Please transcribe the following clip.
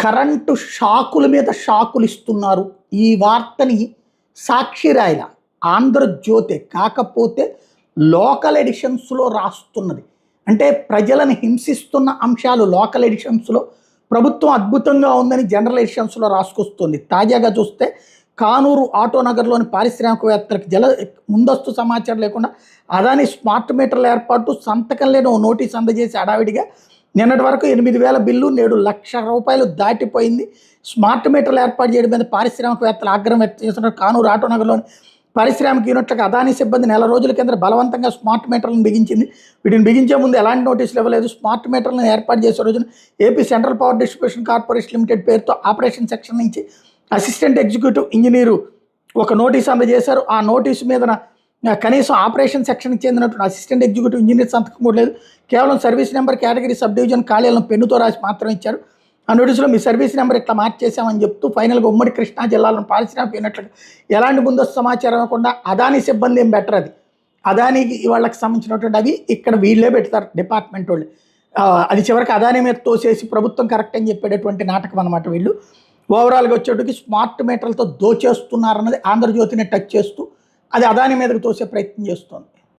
Current షాకుల మీద షాకులు ఇస్తున్నారు. ఈ వార్తని సాక్షి రాయల, ఆంధ్రజ్యోతి కాకపోతే లోకల్ ఎడిషన్స్లో రాస్తున్నది. అంటే ప్రజలను హింసిస్తున్న అంశాలు లోకల్ ఎడిషన్స్లో, ప్రభుత్వం అద్భుతంగా ఉందని జనరల్ ఎడిషన్స్లో రాసుకొస్తుంది. తాజాగా చూస్తే కానూరు ఆటోనగర్లోని పారిశ్రామికవేత్తలకు ముందస్తు సమాచారం లేకుండా అదాని స్మార్ట్ మీటర్ల ఏర్పాటు, సంతకం లేని ఓ నోటీస్ అందజేసి హడావిడిగా నిన్నటి వరకు 8,000 బిల్లు, నేడు ₹1,00,000 దాటిపోయింది. స్మార్ట్ మీటర్లు ఏర్పాటు చేయడం మీద పారిశ్రామికవేత్తలు ఆగ్రహం వ్యక్తం చేస్తున్నారు. కానూరు ఆటోనగర్లోని పారిశ్రామిక యూనిట్లకు అదాని సిబ్బంది నెల రోజుల కింద బలవంతంగా స్మార్ట్ మీటర్లను బిగించింది. వీటిని బిగించే ముందు ఎలాంటి నోటీసులు ఇవ్వలేదు. స్మార్ట్ మీటర్లను ఏర్పాటు చేసే రోజున AP central power distribution corporation limited పేరుతో ఆపరేషన్ సెక్షన్ నుంచి అసిస్టెంట్ ఎగ్జిక్యూటివ్ ఇంజనీరు ఒక నోటీసు అందజేశారు. ఆ నోటీసు మీద కనీసం ఆపరేషన్ సెక్షన్కి చెందినటువంటి అసిస్టెంట్ ఎగ్జిక్యూటివ్ ఇంజనీర్ సంతకం కూడా లేదు. కేవలం service number, category, sub division ఖాళీలను పెన్నుతో రాసి మాత్రం ఇచ్చారు. ఆ నోటీసులో మీ సర్వీస్ నెంబర్ ఇట్లా మార్చేసామని చెప్తూ ఫైనల్గా ఉమ్మడి కృష్ణా జిల్లాలోని పారిశ్రామిక యూనిట్లకు ఎలాంటి ముందస్తు సమాచారం ఇవ్వకుండా అదాని సిబ్బంది ఏం బెటర్, అది అదానికి వాళ్ళకి సంబంధించినటువంటి అవి ఇక్కడ వీళ్ళే పెడతారు డిపార్ట్మెంట్ వాళ్ళు. అది చివరికి అదాని మీద తోసేసి ప్రభుత్వం కరెక్ట్ అని చెప్పేటటువంటి నాటకం అనమాట వీళ్ళు. ఓవరాల్గా వచ్చేటికి స్మార్ట్ మీటర్లతో దోచేస్తున్నారన్నది ఆంధ్రజ్యోతిని టచ్ చేస్తూ అది అదాని మీదకు తోసే ప్రయత్నం చేస్తోంది.